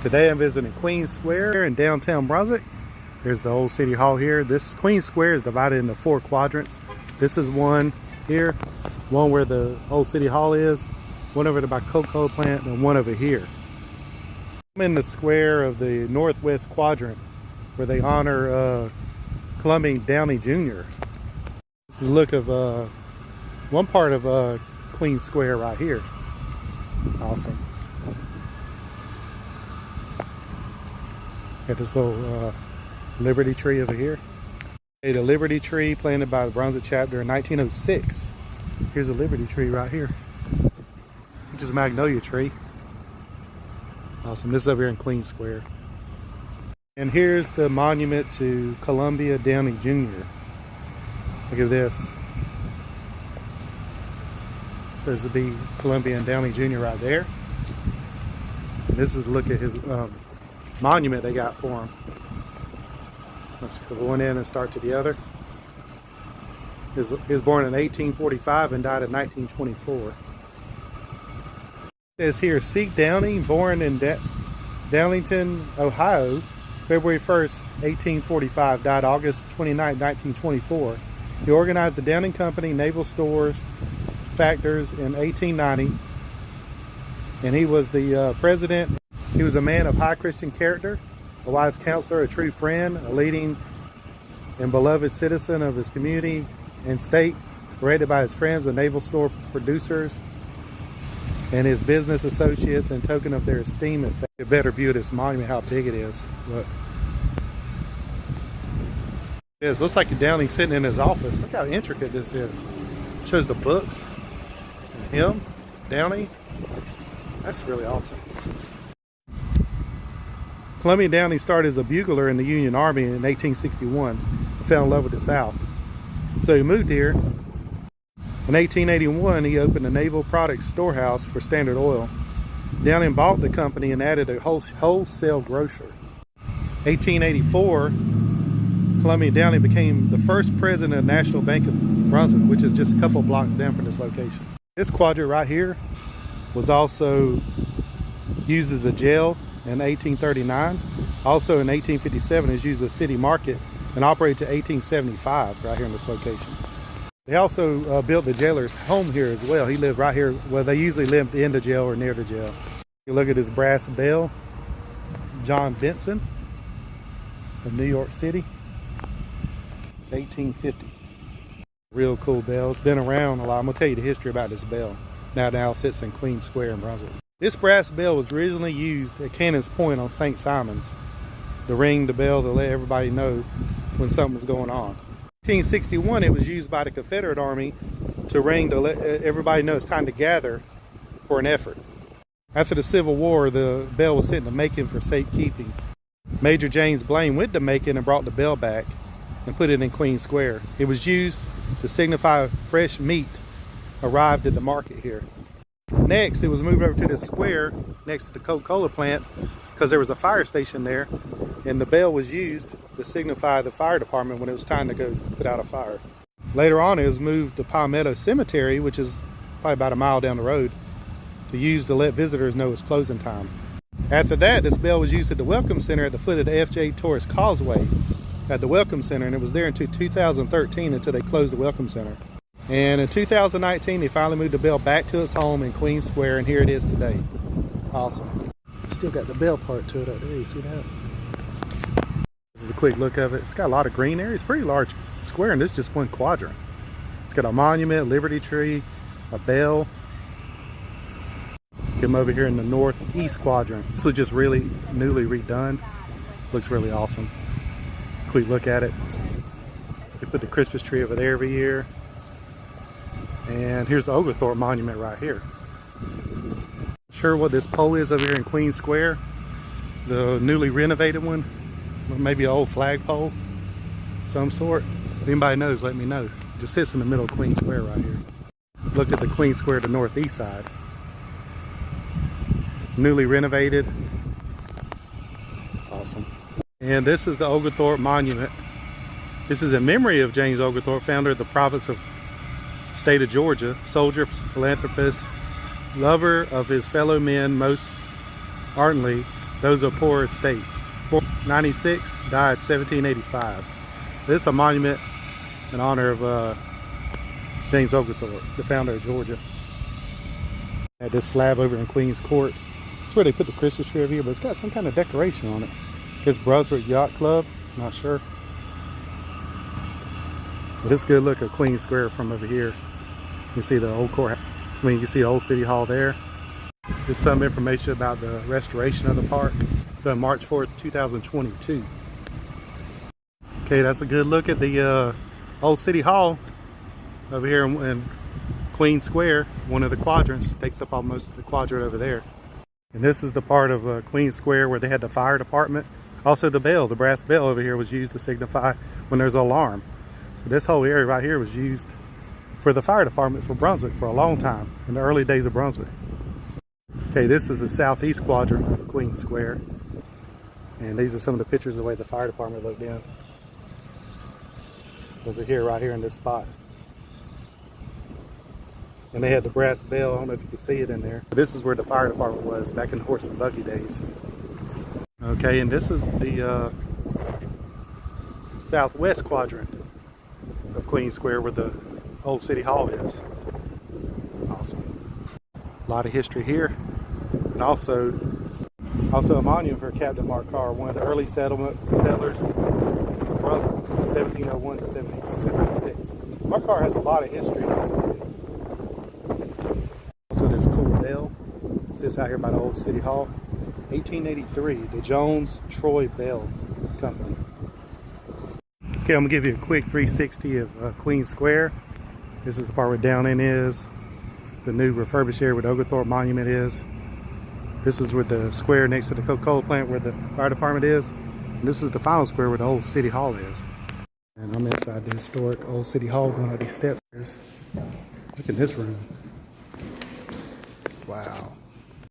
Today I'm visiting Queen Square in downtown Brunswick. Here's the old city hall here. This Queen Square is divided into 4 quadrants. This is one here, one where the old city hall is, one over there by Coca-Cola plant, and one over here. I'm in the square of the northwest quadrant where they honor Columbia Downey Jr. This is a look of one part of Queen Square right here. Awesome. Got this little Liberty tree over here. The Liberty tree planted by the Brunswick chapter in 1906. Here's a Liberty tree right here, which is a magnolia tree. Awesome. This is over here in Queen Square. And here's the monument to Columbia Downey Jr. Look at this. Says to be Columbia and Downey Jr. right there. And this is a look at his monument they got for him. Let's go one end and start to the other. He was born in 1845 and died in 1924. It says here, Seek Downey, born in Downingtown, Ohio, February 1st, 1845, died August 29, 1924. He organized the Downing Company naval stores factors in 1890, and he was the president. He was a man of high Christian character, a wise counselor, a true friend, a leading and beloved citizen of his community and state, rated by his friends, the naval store producers, and his business associates, in token of their esteem and faith. A better view of this monument, how big it is. Look. It looks like Downey sitting in his office. Look how intricate this is. It shows the books, and him, Downey. That's really awesome. Columbia Downey started as a bugler in the Union Army in 1861 and fell in love with the South. So he moved here. In 1881, he opened a naval products storehouse for Standard Oil. Downey bought the company and added a wholesale grocer. 1884, Columbia Downey became the first president of the National Bank of Brunswick, which is just a couple blocks down from this location. This quadrant right here was also used as a jail in 1839. Also in 1857, it was used as a city market and operated to 1875 right here in this location. They also built the jailer's home here as well. He lived right here. Well, they usually lived in the jail or near the jail. You look at this brass bell, John Benson of New York City, 1850. Real cool bell. It's been around a lot. I'm gonna tell you the history about this bell. Now it sits in Queen Square in Brunswick. This brass bell was originally used at Cannon's Point on St. Simon's to ring the bell to let everybody know when something was going on. In 1861, it was used by the Confederate Army to ring to let everybody know it's time to gather for an effort. After the Civil War, the bell was sent to Macon for safekeeping. Major James Blaine went to Macon and brought the bell back and put it in Queen Square. It was used to signify fresh meat arrived at the market here. Next, it was moved over to this square next to the Coca-Cola plant because there was a fire station there, and the bell was used to signify the fire department when it was time to go put out a fire. Later on, it was moved to Palmetto Cemetery, which is probably about a mile down the road, to use to let visitors know it's closing time. After that, this bell was used at the Welcome Center at the foot of the F.J. Tourist Causeway at the Welcome Center, and it was there until 2013 until they closed the Welcome Center. And in 2019, they finally moved the bell back to its home in Queen Square, and here it is today. Awesome. Still got the bell part to it up there. You see that? This is a quick look of it. It's got a lot of green area. It's a pretty large square, and this is just one quadrant. It's got a monument, Liberty tree, a bell. Come over here in the northeast quadrant. This was just really newly redone. Looks really awesome. Quick look at it. They put the Christmas tree over there every year. And here's the Oglethorpe Monument right here. Sure what this pole is over here in Queen Square. The newly renovated one. Maybe an old flagpole, some sort. If anybody knows, let me know. It just sits in the middle of Queen Square right here. Look at the Queen Square to the northeast side. Newly renovated. Awesome. And this is the Oglethorpe Monument. This is in memory of James Oglethorpe, founder of the province of state of Georgia, soldier, philanthropist, lover of his fellow men most ardently, Those are poor estate. 96, died 1785. This is a monument in honor of James Oglethorpe, the founder of Georgia. Had this slab over in Queens Court. That's where they put the Christmas tree over here, but it's got some kind of decoration on it. It's Brunswick Yacht Club, not sure. But it's a good look at Queen Square from over here. You can see the old courthouse. I mean, you can see the old City Hall there. There's some information about the restoration of the park done March 4th, 2022. Okay, that's a good look at the old City Hall over here in Queen Square. One of the quadrants takes up almost the quadrant over there. And this is the part of Queen Square where they had the fire department. Also the bell, the brass bell over here was used to signify when there's an alarm. So this whole area right here was used for the fire department for Brunswick for a long time, in the early days of Brunswick. Okay, this is the southeast quadrant of Queen Square. And these are some of the pictures of the way the fire department looked in. Over here, right here in this spot. And they had the brass bell, I don't know if you can see it in there. This is where the fire department was back in the horse and buggy days. Okay, and this is the southwest quadrant of Queen Square where the old City Hall is. Awesome. A lot of history here. And also a monument for Captain Mark Carr, one of the early settlers of Brunswick, 1701 to 1776. Mark Carr has a lot of history in this area. Also this cool bell sits out here by the old City Hall. 1883, the Jones Troy Bell Company. Okay, I'm gonna give you a quick 360 of Queen Square. This is the part where down in is. The new refurbished area where the Oglethorpe Monument is. This is where the square next to the Coca-Cola plant where the fire department is. And this is the final square where the old City Hall is. And I'm inside the historic old City Hall going up these steps. Look at this room. Wow.